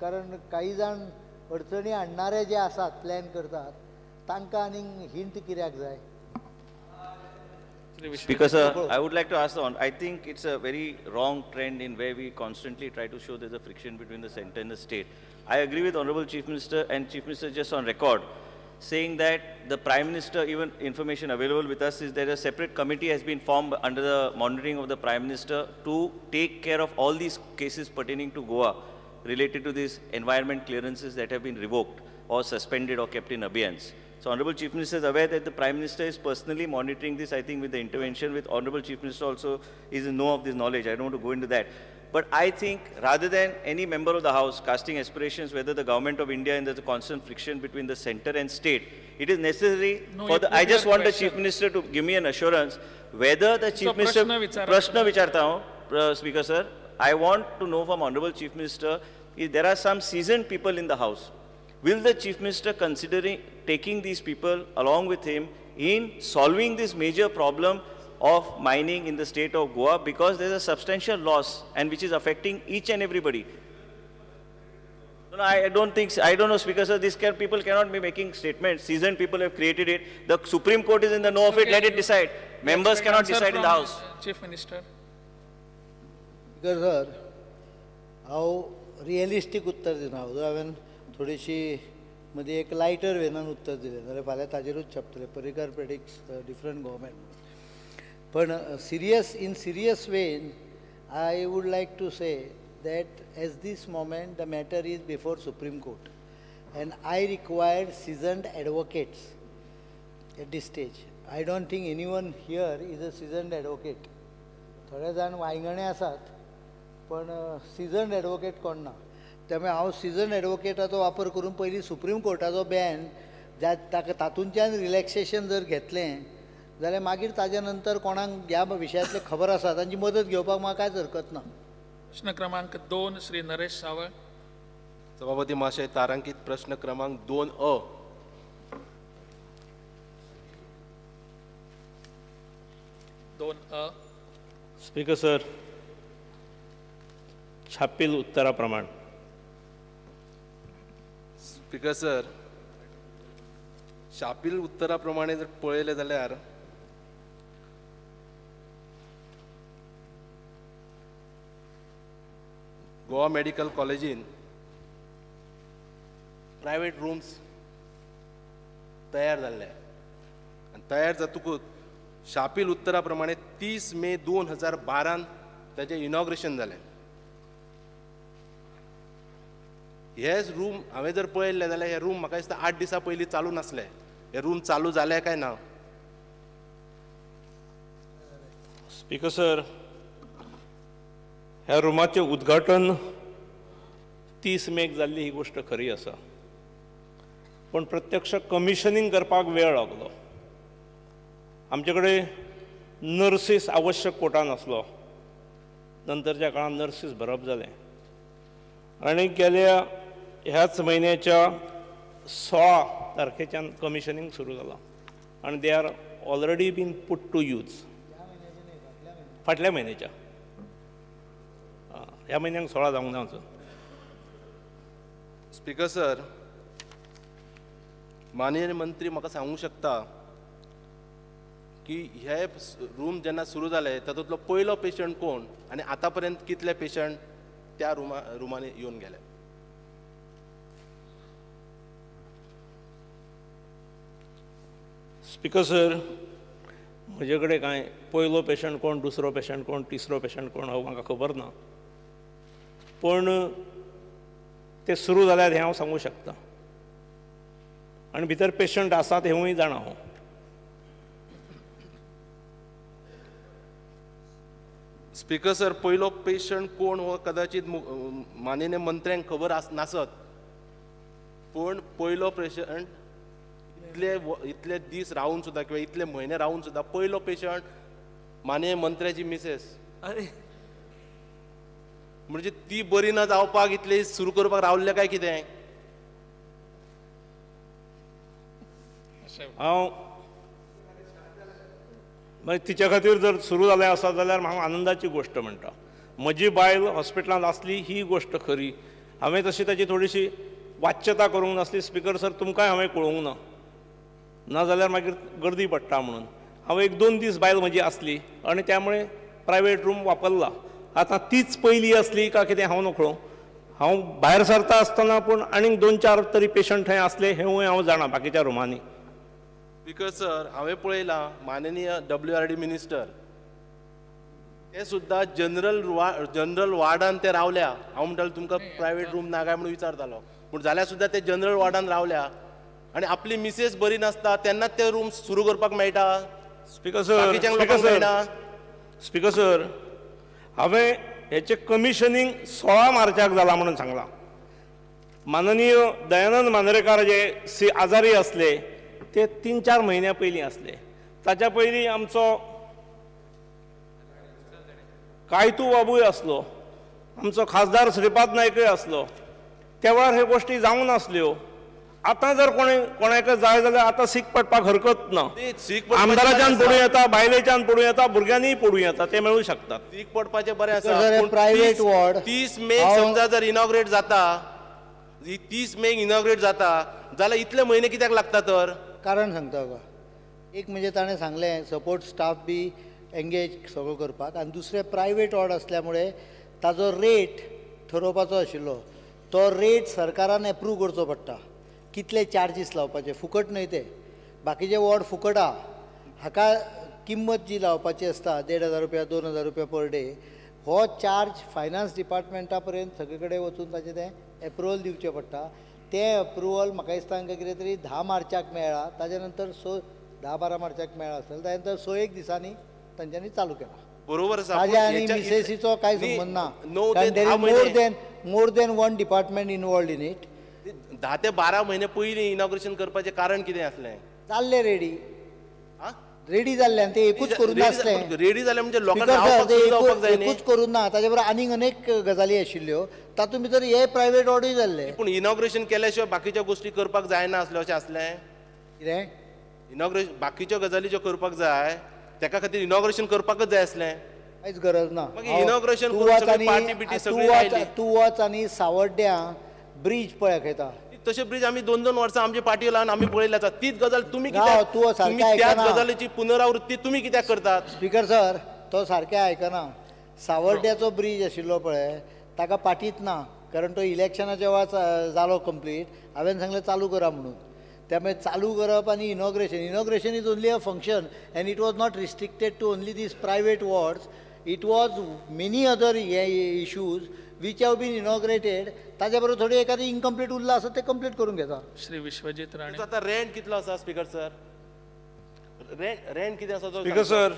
कारण काही जाण अडचणी आणणारे जे आसात प्लॅन करतात तांकां आनीक हिंट कित्याक जाय? Speaker sir, I would like to ask on. I think it's a very wrong trend in where we constantly try to show there's a friction between the center and the state. I agree with Honorable Chief Minister, and Chief Minister just on record saying that the Prime Minister, even information available with us is that a separate committee has been formed under the monitoring of the Prime Minister to take care of all these cases pertaining to Goa related to these environment clearances that have been revoked or suspended or kept in abeyance. So Honorable Chief Minister is aware that the Prime Minister is personally monitoring this, I think with the intervention with Honorable Chief Minister also is in know of this knowledge. I don't want to go into that. But I think rather than any member of the House casting aspirations whether the Government of India and there's a constant friction between the center and state, it is necessary for the, I just want the Chief Minister to give me an assurance whether the Chief Minister, Prashna vicharta hu, Speaker sir, I want to know from Honorable Chief Minister if there are some seasoned people in the House. Will the Chief Minister considering taking these people along with him in solving this major problem of mining in the state of Goa, because there is a substantial loss and which is affecting each and everybody? No, I don't think so. I don't know, Speaker sir, these people cannot be making statements. Seasoned people have created it. The Supreme Court is in the know of it. Let it decide. Members cannot decide in the House. Chief Minister. Speaker sir, how realistic उत्तर दिना हांवें थोडीशी मध्ये एक lighter वेनान उत्तर दिलें जाल्यार फाल्यां ताजेरूच छापतले. Parrikar predicts different government. पण in serious vein, I would like to say that at this moment the matter is before Supreme Court and I required seasoned advocates at this stage. I don't think anyone here is a seasoned advocate. थोडे जाण वांयगणे आसात पण seasoned advocate कोण ना. त्यामुळे हांव season एडवोकेटाचो वापर करून पयलीं सुप्रीम कोर्टाचो बॅन तातूंतल्यान रिलॅक्सेशन जर घेतलें जाल्यार मागीर ताजे नंतर कोणाक ह्या विशयांतले खबर आसा तांची मदत घेवपाक म्हाका कांयच हरकत ना. प्रश्न क्रमांक 2 श्री नरेश सावळ. सभापती महाशय, तारांकित प्रश्न क्रमांक 2A. स्पीकर सर, छापील उत्तरा प्रमाण. स्पीकर सर, छापील उत्तरा प्रमाणे जर पळयलें जाल्यार गोवा मेडिकल कॉलेजीन प्रायवेट रूम्स तयार जाल्ले आनी तयार जातकूच छापील उत्तरा प्रमाणे 30 मे 2012 ताचें इनॉग्रेशन जालें. हेच रूम हांवें जर पळयल्ले जाल्यार हे रूम म्हाका दिसता 8 दिसां पयलीं चालू नासले. हे रूम चालू जाले काय ना? स्पीकर सर, ह्या रुमाचें उद्घाटन 30 मेक जाल्ली ही गोष्ट खरी आसा, पण प्रत्यक्ष कमिशनिंग करपाक वेळ लागलो. आमचे कडेन नर्सीस आवश्यक कोटा नासलो. नंतरच्या काळात नर्सीस भरप जालें आनी गेल्या ह्याच म्हयन्याच्या 16 तारखेच्यान कमिशनिंग सुरू जालां आनी they are already been put to use. फाटल्या म्हयन्याच्या ह्या म्हयन्याक 16 जावंक ना अजून. स्पीकर सर, माननीय मंत्री म्हाका सांगूंक शकता की हे रूम जेन्ना सुरू जाले तातूंतलो पयलो पेशंट कोण आनी आतां पर्यंत कितले पेशंट त्या रुमांनी येवन गेले? स्पीकर सर, म्हजे कडेन कांय पयलो पेशंट कोण, दुसरो पेशंट कोण, तिसरो पेशंट कोण हांव म्हाका खबर ना, पण ते सुरू जाल्यार हें हांव सांगूं शकता आनी भितर पेशंट आसात हेंवूय जाणा हांव. स्पीकर सर, पयलो पेशंट कोण हो कदाचित माननीय मंत्र्यांक खबर नासत, पण पयलो पेशंट इतले दीस रावन सुद्दां किंवा इतले म्हयने रावन सुद्दां पयलो पेशंट माननीय मंत्र्याची मिसेस. म्हणजे ती बरी न जावपाक इतले सुरू करपाक रावल्ले काय कितें? हांव मागीर तिच्या खातीर जर सुरू जालें आसा जाल्यार हांव आनंदाची गोश्ट म्हणटा. म्हजी बायल हॉस्पिटलांत आसली ही गोश्ट खरी, हांवें तशी ताची थोडीशी वाच्यता करूंक नासली. स्पीकर सर तुमकांय हांवें कळोवंक ना, नाजाल्यार मागीर गर्दी पडटा म्हणून. हांव 1-2 दीस बायल म्हजी आसली आनी त्यामुळे प्रायवेट रूम वापरला. आतां तीच पयली असली काय कितें हांव नकळो. हांव भायर सरता आसतना पूण आनीक 2-4 तरी पेशंट थंय आसले हेंवूय हांव जाणा बाकीच्या रुमांनी. स्पीकर सर, हांवें पळयलां माननीय WRD मिनिस्टर ते सुद्दां जनरल वॉर्डान ते रावल्या. हांव म्हणटालो तुमकां प्रायवेट रूम ना काय म्हणून विचारतालो, पूण जाल्यार सुद्दां ते जनरल वॉर्डान रावल्या आनी आपली मिसेस बरी नासता तेन्नाच ते रूम सुरू करपाक मेळटा. स्पीकर सर, हांवें हेचें कमिशनींग 16 मार्चाक जालां म्हणून सांगलां. माननीय दयानंद मांद्रेकार जे आजारी असले ते 3-4 म्हयन्या पयलीं असले. ताच्या पयलीं आमचो कायतू बाबूय असलो, आमचो खासदार श्रीपाद नायकय असलो. त्या वेळार ह्यो गोश्टी जावंक नासल्यो. आतां जर कोणाक जाय जाल्यार आतां सीक पडपाक हरकत ना. आमदाराच्यान पडूं येता, बायलेच्यान पडूं येता, भुरग्यांनीय पडूं येता, ते मेळूं शकतात. सीक पडपाचें बरें आसा. प्रायवेट वॉर्ड 30 मे समजा जर इनॉग्रेट जाता, 30 मे इनॉग्रेट जाता जाल्यार इतले म्हयने कित्याक लागता तर? कारण सांगता तुका. एक म्हणजे ताणें सांगलें सपोर्ट स्टाफ बी एंगेज सगळो करपाक, आनी दुसरें प्रायवेट वॉर्ड असल्यामुळे ताजो रेट ठरोवपाचो आशिल्लो. तो रेट सरकारान एप्रूव करचो पडटा. कितले चार्जीस लावपाचे, फुकट न्हय ते. बाकीचे वॉर्ड फुकट आहा. हाका किंमत जी लावपाची आसता 1,500 रुपया 2,000 रुपया पर डे, हो चार्ज फायनान्स डिपार्टमेंटा पर्यंत सगळे कडेन वचून ताचें तें एप्रुवल दिवचें पडटा. तें एप्रुवल म्हाका दिसता तांकां कितें तरी 10 मार्चाक मेळ्ळा. ताजे नंतर 10-12 मार्चाक मेळ्ळा आसतलें. ताजे नंतर 1 दिसांनी तांच्यांनी चालू केला. बरोबर आसा. ताज्या आनी मिसेसीचो कांय संबंद ना. More than 1 department involved in it. 10 ते 12 म्हयने पयलीं इनॉग्रेशन करपाचें कारण कितें आसलें? जाल्ले रेडी जाल्ले आनी ते एकूच करून नासलें. रेडी जालें म्हणजे लोकांक रावपाक सोय जावपाक जाय न्ही. एकूच करून ना, ताजे बरोबर आनीक अनेक गजाली आशिल्ल्यो. तातूंत भितर हे प्रायवेट वॉर्डूय जाल्ले. पूण इनॉग्रेशन केल्या शिवाय बाकीच्या गोश्टी करपाक जायना आसल्यो अशें आसलें? कितें इनॉग्रेशन बाकीच्यो गजाली ज्यो करपाक जाय तेका खातीर इनॉग्रेशन करपाकच जाय आसलें. कांयच गरज ना. मागीर इनॉग्रेशन करून सगळी पार्टी बिटी सगळी आयली. तूं वच आनी सावड्ड्या ब्रिज पळय खंयता. तशे ब्रिज आमी 2-2 वर्सां आमचे पार्टी लावन आमी पळयले आसा. तीच गजाल तुमी तूं कित्याक सारकें त्याच आयकना. गजालीची पुनरावृत्ती तुमी कित्याक करतात? स्पीकर सर, तो सारकें आयकना. सावड्ड्याचो ब्रिज आशिल्लो पळय ताका पाटीत ना, कारण तो इलेक्शनाच्या वेळार जालो कंप्लीट. हांवें सांगलें चालू करा म्हणून. त्यामुळे चालू करप आनी inauguration is only a function and it was not restricted to only these private wards. It was many other issues which have been inaugurated. ताजे बरोबर थोडी एखादी इनकम्प्लीट उरला आसा ते कंप्लीट करून घेता. श्री विश्वजीत राणे. आता रेंट कितलो आसा स्पीकर सर? रेंट कितें आसा तो? स्पीकर सर,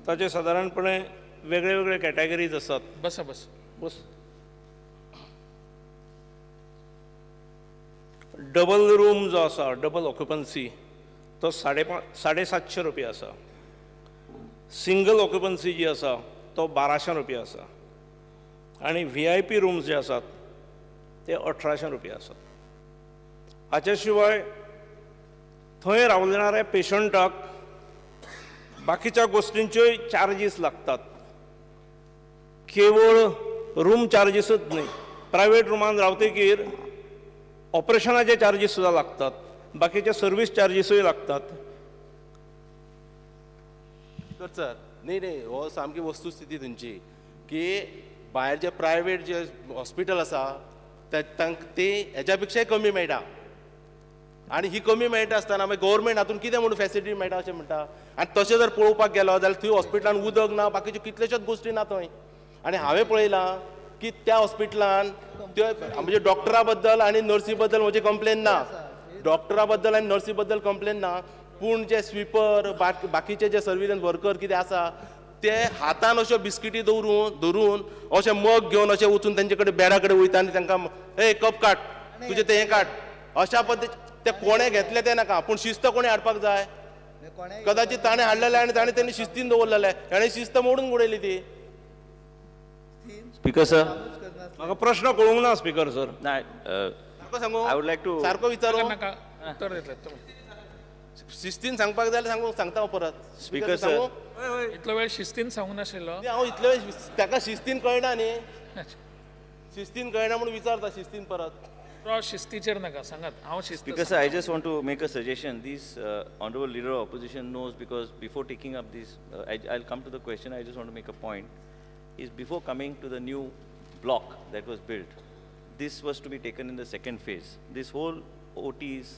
ताचे सादारणपणे वेगळे वेगळे कॅटेगरीज आसात. बस. डबल रूम जो आसा, डबल ऑक्युपन्सी, तो 750 रुपया आसा. सिंगल ऑक्युपन्सी जी आसा तो 1200 रुपया आसा. आनी VIP रूम्स जे आसात ते 1800 रुपया आसात. हाच्या शिवाय थंय रावणाऱ्या पेशंटाक बाकीच्या गोश्टींच्योय चार्जीस लागतात. केवळ रूम चार्जीसच न्ही, प्रायवेट रूमान रावतकीर ऑपरेशनाचे चार्जीस सुद्दां लागतात, बाकीचे सर्वीस चार्जीसूय लागतात. सर नाही हो सामकी वस्तुस्थिती तुमची की भायर जे प्रायवेट जे हॉस्पिटल आसा ते हेच्या पेक्षाय कमी मेळटा. आनी ही कमी मेळटा आसतना मागीर गव्हर्मेंट हातून कितें म्हणून फॅसिलिटी मेळटा अशें म्हणटा. आनी तशें जर पळोवपाक गेलो जाल्यार थंय हॉस्पिटलान उदक ना, बाकीच्यो कितल्योश्योच गोश्टी ना थंय. आनी हांवें पळयलां की त्या हॉस्पिटलान म्हणजे डॉक्टरा बद्दल आनी नर्सी बद्दल म्हजी कंप्लेन ना. डॉक्टरा बद्दल आनी नर्सी बद्दल कंप्लेन ना, पूण जे स्वीपर बाकीचे जे सर्विलन्स वर्कर कितें आसा ते हातान अश्यो बिस्किटी धरून अशें मग घेवन अशें वचून तेंचे कडेन बेडा कडेन वयता आनी तांकां ए कप काड, तुजें तें हें काड, अशा पद्दतीन ते कोणें घेतले तें नाका, पूण शिस्त कोणें हाडपाक जाय. कदाचित ताणें हाडलेलें आनी ताणें शिस्तीन दवरलेलें, ताणें शिस्त मोडून उडयली ती. स्पीकर सर, म्हाका प्रश्न कळूंक ना स्पीकर सर. सारको सांगू, आय वूड लायक टू सारको विचारू. उत्तर देतले. शिस्तीन सांगपाक जाय जाल्यार सांगता हांव परत. स्पीकर सर, इतलो वेळ शिस्तीन सांगूं नाशिल्लो. हांव इतले ताका शिस्तीन कळना न्ही. शिस्तीन कळना म्हणून विचारता शिस्तीन परत शिस्तीचेर नाका सांगात हांव शिस्त Because I just want to make a suggestion. This honorable leader of opposition knows, because before taking up this, I'll come to the question. I just want to make a point. Is before coming to the new block that was built, this was to be taken in the second phase. This whole OTs,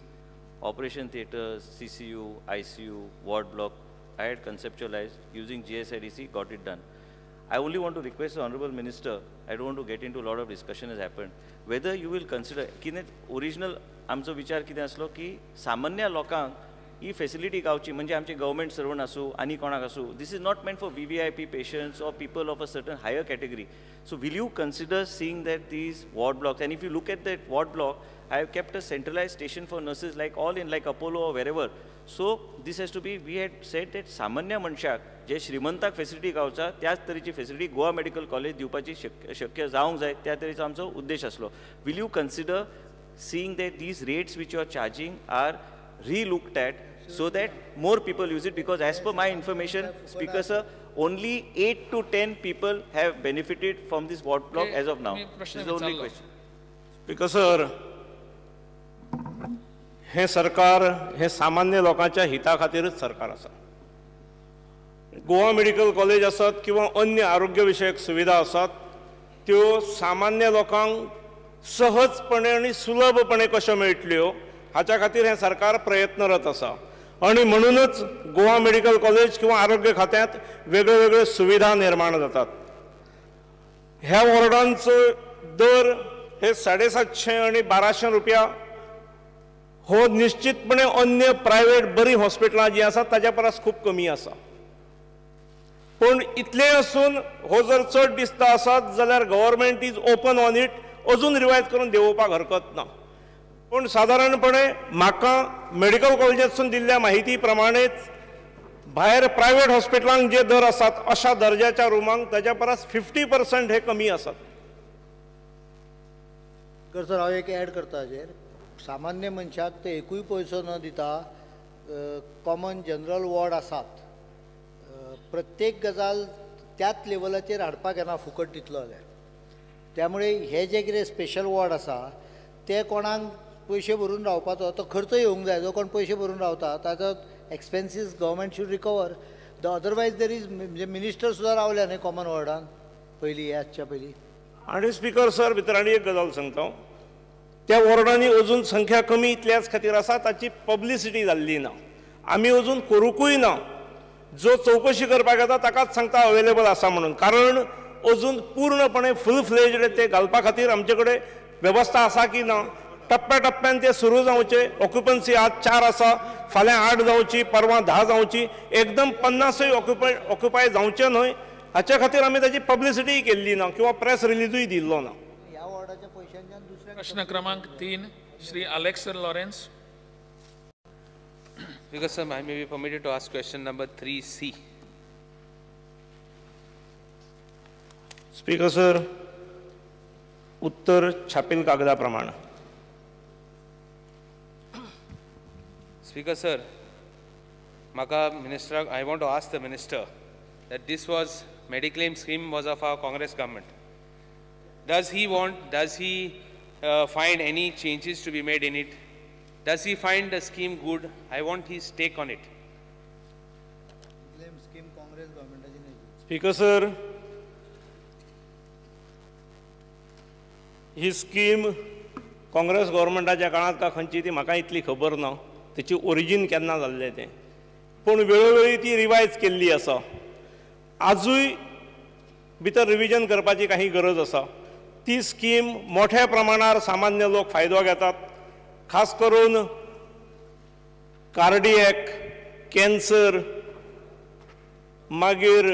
operation theatres, CCU, ICU, ward block, I had conceptualized using GSIDC, got it done. I only want to request the honorable minister, I don't want to get into a lot of discussion has happened, whether you will consider, किने original आमचो विचार कितें आसलो की सामान्य लोकांक ही facility गावची, म्हणजे आमचे गव्हर्मेंट सर्वंट आसूं आनी कोणाक आसूं, this is not meant for VVIP patients or people of a certain higher category. So will you consider seeing that these ward blocks, and if you look at that ward block, I have kept a centralized station for nurses like all in like Apollo or wherever. So this has to be, we had said that सामान्य मनशाक जे श्रीमंताक facility गावचा त्याच तरेची facility Goa medical college दिवपाची शक्य जावंक जाय, त्या तरेचो आमचो उद्देश आसलो. Will you consider seeing that these rates which you are charging are re-looked at so that more people use it? Because as per my information, Speaker sir, only 8 to 10 people have benefited from this ward block as of now. This is the only question. Speaker sir, हे सरकार हे सामान्य लोकांच्या हिता खातीरच सरकार आसा. Goa medical college आसत किंवा अन्य आरोग्य विशयक सुविधा आसत, त्यो सामान्य लोकांक सहजपणे आणि सुलभपणे कशो मेळटल्यो हाच्या खातीर हे सरकार प्रयत्नरत आसा. आणि म्हणूनच गोवा मेडिकल कॉलेज किंवा आरोग्य खात्यांत वेगळे वेगळे सुविधा निर्माण जातात. ह्या वॉर्डांचो दर हे 750 आणि 1200 रुपया हो निश्चितपणे अन्य प्रायव्हेट बरी हॉस्पिटलां जी आसात ताच्या परस खूब कमी आसा. पण इतले असून हो जर चड दिसता आसत जाल्यार government is open on it, अजून रिवायज करून देंवोवपाक हरकत ना. पण साधारणपणे म्हाका मेडिकल कॉलेजांतसून दिल्ल्या म्हायती प्रमाणेच भायर प्रायव्हेट हॉस्पिटलांक जे दर आसात अशा दर्जाच्या रुमांक ताच्या परस 50% हे कमी आसात. सर हांव एक ॲड करता हाजेर, सामान्य मनशाक ते एकूय पयसो न दिता कॉमन जनरल वॉर्ड आसात, प्रत्येक गजाल त्याच लेवलाचेर हाडपाक येना फुकट दितलो जाल्यार. त्यामुळे हे जे कितें स्पेशल वॉर्ड आसा ते कोणाक पयशे भरून रावपाचो तो खर्च येवंक जाय. जो कोण पयशे भरून रावता ताचो expenses government should recover. Otherwise there is, म्हणजे मिनिस्टर सुद्दां रावल्या न्ही कॉमन वॉर्डान पयलीं ह्याच्या पयलीं. आणि स्पीकर सर भितर आनी एक गजाल सांगता, त्या वॉर्डांनी अजून संख्या कमी इतल्याच खातीर आसा ताची पब्लिसिटी जाल्ली ना, आमी अजून करूंकूय ना. जो चौकशी करपाक येता ताकाच सांगता अवेलेबल आसा म्हणून, कारण अजून पूर्णपणे फुल फ्लेज्ड ते घालपा खातीर आमचे कडेन वेवस्था आसा की ना. टप्प्या टप्प्यान ते सुरू जावचे. ऑक्युपन्सी आज 4 आसा, फाल्यां 8 जावची, परवां 10 जावची, एकदम 50 ऑक्युपाय जावचे न्हय. हाच्या खातीर आमी ताची पब्लिसिटी केल्ली ना किंवा प्रेस रिलीजूय दिल्लो ना. ह्या वॉर्डाच्या पयशांच्यान दुसऱ्या प्रश्न क्रमांक 3 Shri Aleixo Lourenco. Because sir, I may be permitted to ask question number 3C. Speaker sir, उत्तर छापील कागदाप्रमाणे. Speaker sir, Maka Minister, I want to ask the Minister that this was Mediclaim scheme was of our Congress government. Does he find any changes to be made in it? Does he find the scheme good? I want his take on it. Scheme Congress गव्हर्मेंटाची नाही. Speaker sir, ही scheme Congress गव्हर्मेंटाच्या काळात का खंयची ती म्हाका इतली खबर ना, तेची ओरिजीन केन्ना जाल्लें तें. पूण वेळोवेळी ती रिवायज केल्ली आसा. आजूय भितर रिविजन करपाची काही गरज आसा. ती स्कीम मोठ्या प्रमाणावर सामान्य लोक फायदो घेतात, खास करून कार्डियॅक, कॅन्सर, मागीर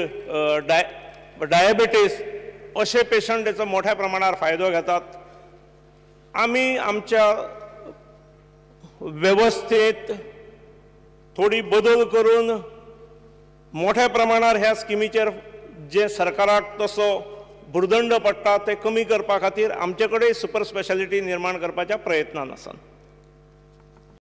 डायबिटीस अशे पेशंट हेचो मोठ्या प्रमाणावर फायदो घेतात. आमी आमच्या वेवस्थेत थोडी बदल करून मोठ्या प्रमाणावर ह्या स्किमीचेर जे सरकाराक तसो भुर्दंड पडटा ते कमी करपा खातीर आमचे कडेन सुपर स्पेशालिटी निर्माण करपाच्या प्रयत्नान आसात.